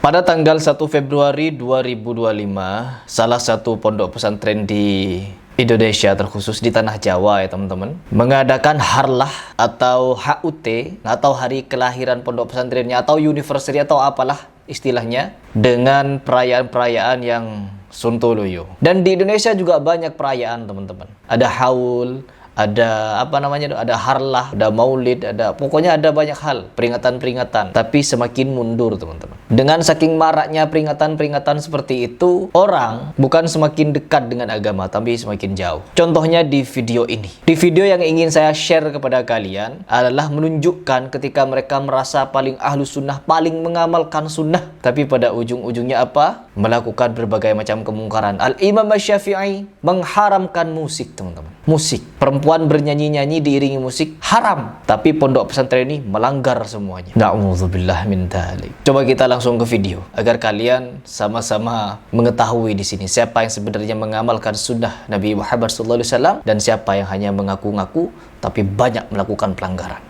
Pada tanggal 1 Februari 2025, salah satu pondok pesantren di Indonesia, terkhusus di Tanah Jawa ya teman-teman, mengadakan harlah atau HUT atau hari kelahiran pondok pesantrennya atau anniversary atau apalah istilahnya, dengan perayaan-perayaan yang sontoloyo. Dan di Indonesia juga banyak perayaan teman-teman. Ada haul, ada ada harlah, ada maulid, pokoknya ada banyak hal, peringatan-peringatan. Tapi semakin mundur teman-teman. Dengan saking maraknya peringatan-peringatan seperti itu, orang bukan semakin dekat dengan agama, tapi semakin jauh. Contohnya di video ini. Di video yang ingin saya share kepada kalian adalah menunjukkan ketika mereka merasa paling ahlus sunnah, paling mengamalkan sunnah, tapi pada ujung-ujungnya apa? Melakukan berbagai macam kemungkaran. Al-Imam Asy-Syafi'i mengharamkan musik teman-teman. Musik, perempuan bernyanyi-nyanyi diiringi musik haram, tapi pondok pesantren ini melanggar semuanya. Na'udzubillah min dzalik. Coba kita langsung ke video agar kalian sama-sama mengetahui di sini siapa yang sebenarnya mengamalkan sunnah Nabi Muhammad SAW dan siapa yang hanya mengaku-ngaku tapi banyak melakukan pelanggaran.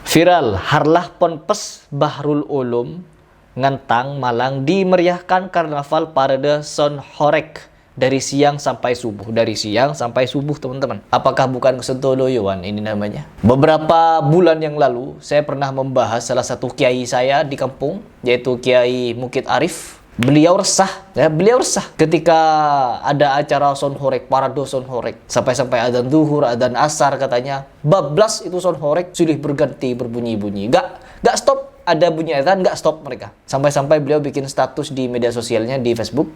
Viral, harlah Ponpes Bahrul Ulum Ngantang Malang dimeriahkan karnaval parade Son Horeg dari siang sampai subuh. Dari siang sampai subuh teman-teman. Apakah bukan kesontoloyoan ini namanya? Beberapa bulan yang lalu saya pernah membahas salah satu kiai saya di kampung, yaitu Kiai Mukid Arif. Beliau resah ketika ada acara Son Horeg, parade Son Horeg, sampai-sampai adzan zuhur, adzan asar, katanya bablas itu Son Horeg silih berganti berbunyi-bunyi. Gak stop, ada bunyi adzan gak stop mereka. Sampai-sampai beliau bikin status di media sosialnya, di Facebook,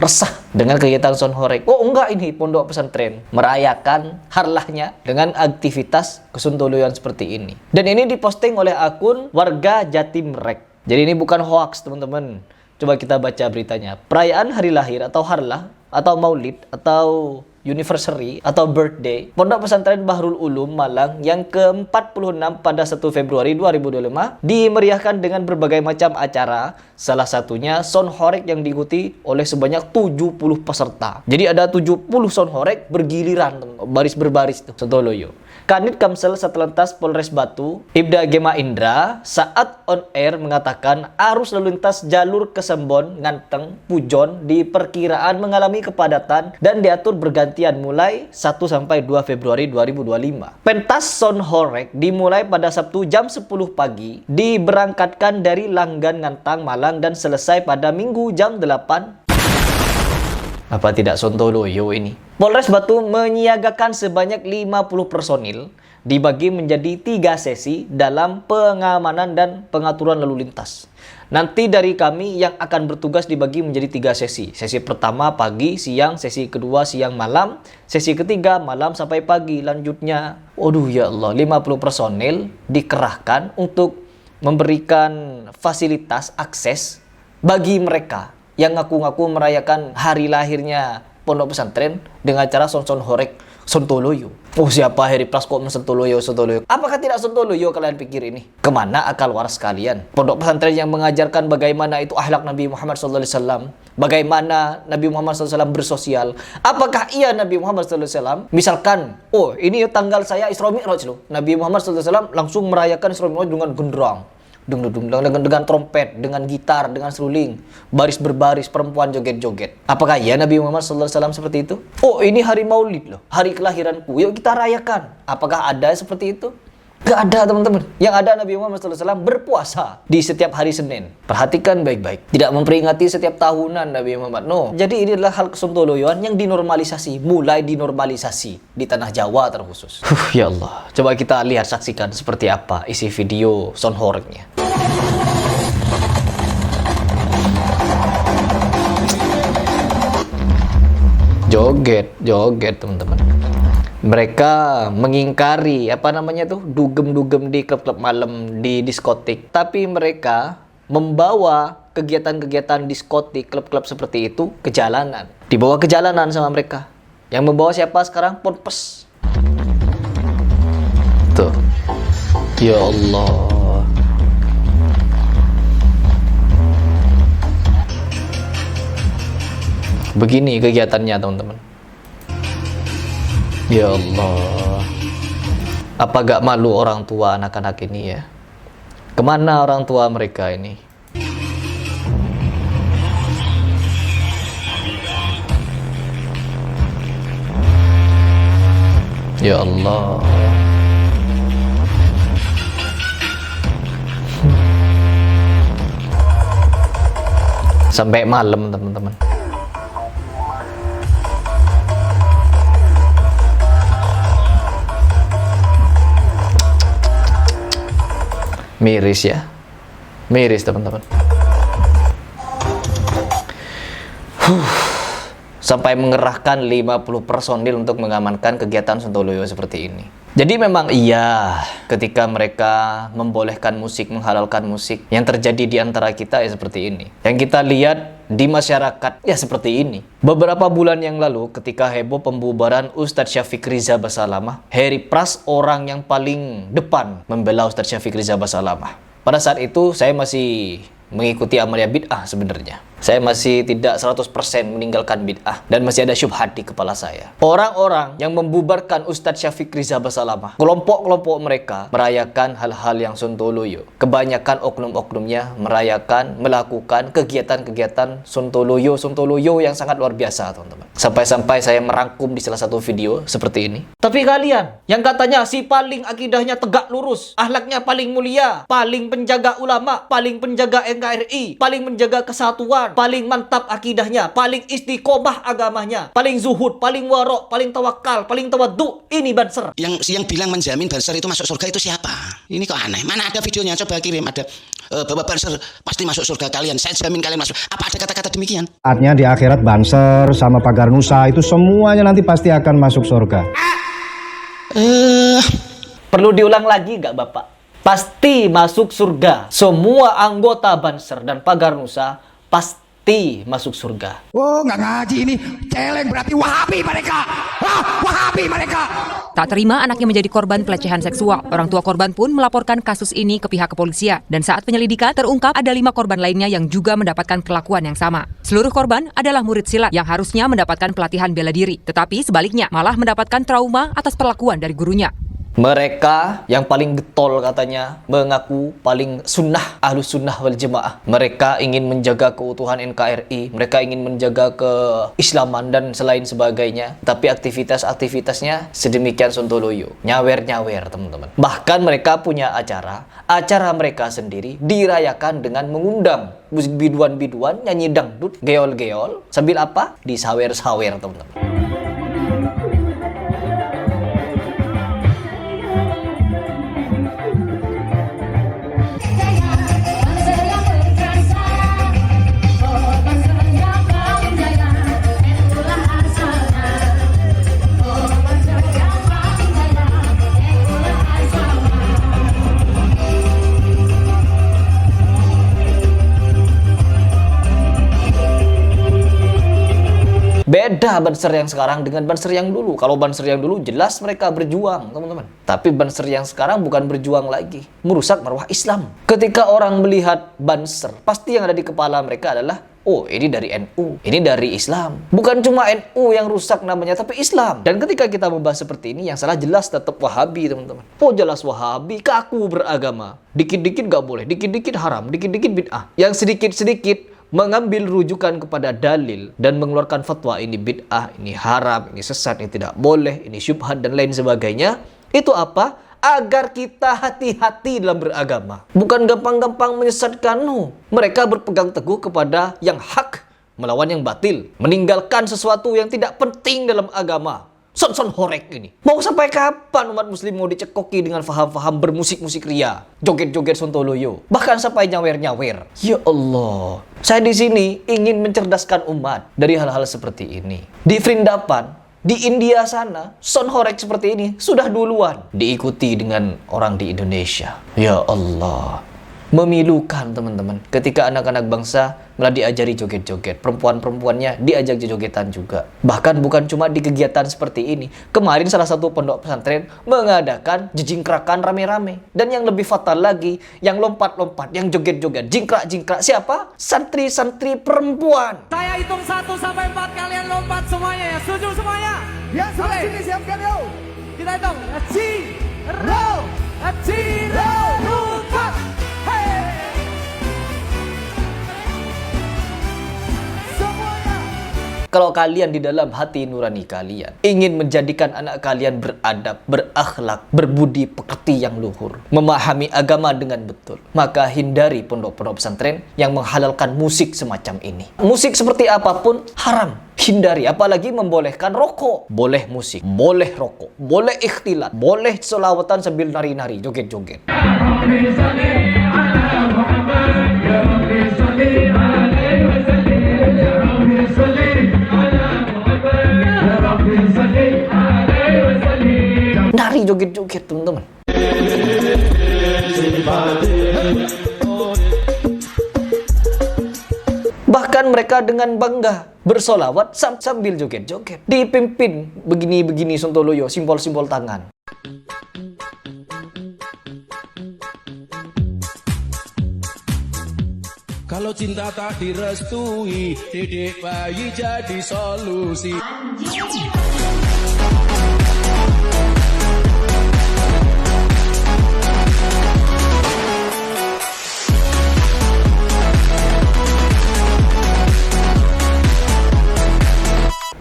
resah dengan kegiatan Son Horeg. Oh enggak, ini pondok pesantren merayakan harlahnya dengan aktivitas kesontoloyan seperti ini. Dan ini diposting oleh akun warga Jatimrek. Jadi ini bukan hoax teman-teman. Coba kita baca beritanya. Perayaan hari lahir atau harlah atau maulid atau anniversary atau birthday Pondok Pesantren Bahrul Ulum Malang yang ke-46 pada 1 Februari 2025 dimeriahkan dengan berbagai macam acara, salah satunya Son Horeg yang diikuti oleh sebanyak 70 peserta. Jadi ada 70 Son Horeg bergiliran, baris berbaris tuh, sontoloyo. Kanit Kamsel Satlantas Polres Batu, Ibda Gema Indra, saat on air mengatakan arus lalu lintas jalur Kesembon, Nganteng, Pujon diperkiraan mengalami kepadatan dan diatur bergantian mulai 1 sampai 2 Februari 2025. Pentas Son Horeg dimulai pada Sabtu jam 10 pagi, diberangkatkan dari Langgan Ngantang Malang dan selesai pada Minggu jam 8. Apa tidak sontoloyo ini? Polres Batu menyiagakan sebanyak 50 personil dibagi menjadi 3 sesi dalam pengamanan dan pengaturan lalu lintas. Nanti dari kami yang akan bertugas dibagi menjadi 3 sesi. Sesi pertama pagi, siang, sesi kedua siang, malam, sesi ketiga malam sampai pagi. Lanjutnya, waduh ya Allah, 50 personil dikerahkan untuk memberikan fasilitas akses bagi mereka yang ngaku-ngaku merayakan hari lahirnya pondok pesantren dengan cara Son Horeg sontoloyo. Oh, siapa Heri Pras kok sontoloyo? Apakah tidak sontoloyo kalian pikir ini? Kemana akal waras kalian? Pondok pesantren yang mengajarkan bagaimana itu akhlak Nabi Muhammad SAW, bagaimana Nabi Muhammad SAW bersosial. Apakah iya Nabi Muhammad SAW misalkan, oh ini tanggal saya Isra Mi'raj loh, Nabi Muhammad SAW langsung merayakan Isra Mi'raj dengan genderang, dengan trompet, dengan gitar, dengan seruling, baris berbaris, perempuan joget-joget. Apakah ya Nabi Muhammad SAW seperti itu? Oh, ini hari maulid loh, hari kelahiranku, yuk kita rayakan. Apakah ada seperti itu? Gak ada teman-teman. Yang ada Nabi Muhammad SAW berpuasa di setiap hari Senin. Perhatikan baik-baik. Tidak memperingati setiap tahunan Nabi Muhammad. No. Jadi ini adalah hal kesontoloyoan yang dinormalisasi. Mulai dinormalisasi di Tanah Jawa terkhusus. Ya Allah. Coba kita lihat, saksikan seperti apa isi video Son Horegnya. Joget teman-teman. Mereka mengingkari dugem-dugem di klub-klub malam, di diskotik. Tapi mereka membawa kegiatan-kegiatan diskotik, klub-klub seperti itu ke jalanan. Dibawa ke jalanan sama mereka. Yang membawa siapa sekarang? Ponpes. Tuh. Ya Allah. Begini kegiatannya teman-teman. Ya Allah. Apa gak malu orang tua anak-anak ini ya? Kemana orang tua mereka ini? Ya Allah. Sampai malam teman-teman. Miris ya. Miris teman-teman. Sampai mengerahkan 50 personil untuk mengamankan kegiatan Sontoloyo seperti ini. Jadi memang iya, ketika mereka membolehkan musik, menghalalkan musik, yang terjadi di antara kita ya seperti ini. Yang kita lihat di masyarakat ya seperti ini. Beberapa bulan yang lalu ketika heboh pembubaran Ustadz Syafiq Riza Basalamah, Harry Pras orang yang paling depan membela Ustadz Syafiq Riza Basalamah. Pada saat itu saya masih mengikuti amalia bid'ah sebenarnya. Saya masih tidak 100% meninggalkan bid'ah dan masih ada syubhat di kepala saya. Orang-orang yang membubarkan Ustadz Syafiq Riza Basalamah, kelompok-kelompok mereka merayakan hal-hal yang Sontoloyo. Kebanyakan oknum-oknumnya melakukan kegiatan-kegiatan Sontoloyo yang sangat luar biasa, teman-teman. Sampai-sampai saya merangkum di salah satu video seperti ini. Tapi kalian yang katanya si paling akidahnya tegak lurus, akhlaknya paling mulia, paling penjaga ulama, paling penjaga NKRI, paling menjaga kesatuan, paling mantap akidahnya, paling istiqomah agamanya, paling zuhud, paling warok, paling tawakal, paling tawaddu. Ini Banser. Yang bilang menjamin Banser itu masuk surga itu siapa? Ini kok aneh. Mana ada videonya? Coba kirim. Ada bahwa Banser pasti masuk surga kalian. Saya jamin kalian masuk. Apa ada kata-kata demikian? Artinya di akhirat Banser sama Pagar Nusa itu semuanya nanti pasti akan masuk surga. Perlu diulang lagi gak Bapak? Pasti masuk surga. Semua anggota Banser dan Pagar Nusa pasti masuk surga. Oh, nggak ngaji ini. Celeng berarti Wahabi mereka. Wahabi mereka. Tak terima anaknya menjadi korban pelecehan seksual. Orang tua korban pun melaporkan kasus ini ke pihak kepolisian. Dan saat penyelidikan terungkap ada 5 korban lainnya yang juga mendapatkan perlakuan yang sama. Seluruh korban adalah murid silat yang harusnya mendapatkan pelatihan bela diri. Tetapi sebaliknya malah mendapatkan trauma atas perlakuan dari gurunya. Mereka yang paling getol katanya mengaku paling sunnah, ahlus sunnah wal jemaah. Mereka ingin menjaga keutuhan NKRI, mereka ingin menjaga keislaman dan selain sebagainya. Tapi aktivitas-aktivitasnya sedemikian Sontoloyo, nyawer-nyawer teman-teman. Bahkan mereka punya acara mereka sendiri dirayakan dengan mengundang musik biduan-biduan, nyanyi dangdut, geol-geol, sambil apa? Disawer-sawer teman-teman. Beda Banser yang sekarang dengan Banser yang dulu. Kalau Banser yang dulu jelas mereka berjuang, teman-teman. Tapi Banser yang sekarang bukan berjuang lagi, merusak marwah Islam. Ketika orang melihat Banser, pasti yang ada di kepala mereka adalah, oh ini dari NU, ini dari Islam. Bukan cuma NU yang rusak namanya, tapi Islam. Dan ketika kita membahas seperti ini, yang salah jelas tetap Wahabi, teman-teman. Oh jelas Wahabi, kaku beragama. Dikit-dikit gak boleh, dikit-dikit haram, dikit-dikit bid'ah. Yang sedikit-sedikit mengambil rujukan kepada dalil dan mengeluarkan fatwa ini bid'ah, ini haram, ini sesat, ini tidak boleh, ini syubhat dan lain sebagainya. Itu apa? Agar kita hati-hati dalam beragama. Bukan gampang-gampang menyesatkan. No. Mereka berpegang teguh kepada yang hak, melawan yang batil. Meninggalkan sesuatu yang tidak penting dalam agama. Son horek ini. Mau sampai kapan umat muslim mau dicekoki dengan faham-faham bermusik-musik ria, joget-joget Sontoloyo, bahkan sampai nyawer-nyawer. Ya Allah, saya di sini ingin mencerdaskan umat dari hal-hal seperti ini. Di Vrindavan, di India sana, son horek seperti ini sudah duluan diikuti dengan orang di Indonesia. Ya Allah, memilukan teman-teman. Ketika anak-anak bangsa malah diajari joget-joget, perempuan-perempuannya diajak jogetan juga. Bahkan bukan cuma di kegiatan seperti ini. Kemarin salah satu pondok pesantren mengadakan jejingkrakan rame-rame. Dan yang lebih fatal lagi, yang lompat-lompat, yang joget-joget, jingkrak-jingkrak. Siapa? Santri-santri perempuan. Saya hitung 1 sampai 4, kalian lompat semuanya ya. Setuju semuanya? Ya, sampai sini siapkan yuk. Kita hitung. Ciro, Ciro, Rukat. Kalau kalian di dalam hati nurani kalian ingin menjadikan anak kalian beradab, berakhlak, berbudi pekerti yang luhur, memahami agama dengan betul, maka hindari pondok-pondok pesantren yang menghalalkan musik semacam ini. Musik seperti apapun haram. Hindari, apalagi membolehkan rokok. Boleh musik, boleh rokok, boleh ikhtilat, boleh selawatan sambil nari-nari, joget-joget. Nari joget-joget teman-teman. Bahkan mereka dengan bangga bersolawat sambil joget-joget. Dipimpin begini-begini Sontoloyo, simbol-simbol tangan. Kalau cinta tak direstui, dedek bayi jadi solusi.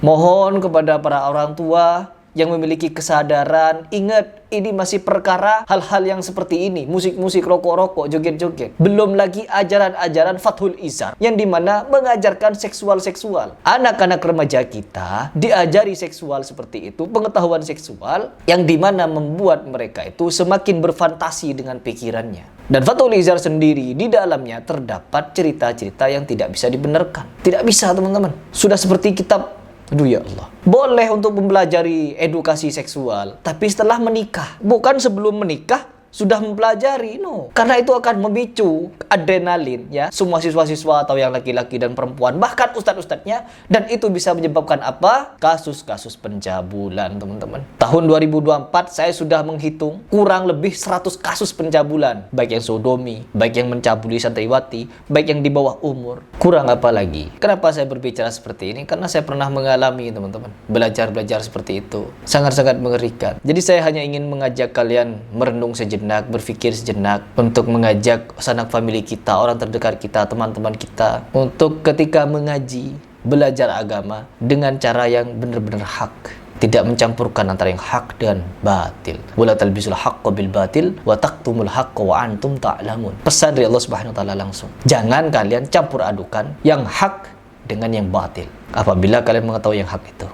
Mohon kepada para orang tua yang memiliki kesadaran, ingat ini masih perkara hal-hal yang seperti ini, musik-musik, rokok-rokok, joget-joget. Belum lagi ajaran-ajaran Fathul Izar yang dimana mengajarkan seksual-seksual. Anak-anak remaja kita diajari seksual seperti itu, pengetahuan seksual yang dimana membuat mereka itu semakin berfantasi dengan pikirannya. Dan Fathul Izar sendiri di dalamnya terdapat cerita-cerita yang tidak bisa dibenarkan. Tidak bisa teman-teman. Sudah seperti kitab. Aduh ya Allah. Boleh untuk mempelajari edukasi seksual, tapi setelah menikah. Bukan sebelum menikah sudah mempelajari, no. Karena itu akan memicu adrenalin, ya. Semua siswa-siswa atau yang laki-laki dan perempuan, bahkan ustadz-ustadznya. Dan itu bisa menyebabkan apa? Kasus-kasus pencabulan, teman-teman. Tahun 2024 saya sudah menghitung kurang lebih 100 kasus pencabulan. Baik yang sodomi, baik yang mencabuli santriwati, baik yang di bawah umur. Kurang apa lagi? Kenapa saya berbicara seperti ini? Karena saya pernah mengalami, teman-teman. Belajar seperti itu. Sangat-sangat mengerikan. Jadi saya hanya ingin mengajak kalian merenung sejenak, berpikir sejenak, untuk mengajak sanak famili kita, orang terdekat kita, teman-teman kita, untuk ketika mengaji, belajar agama dengan cara yang benar-benar hak. Tidak mencampurkan antara yang hak dan batil. Wala talbisul haqqa bil batil wa taqtumul haqqa wa antum ta'lamun. Pesan dari Allah Subhanahu wa taala langsung. Jangan kalian campur adukan yang hak dengan yang batil apabila kalian mengetahui yang hak itu.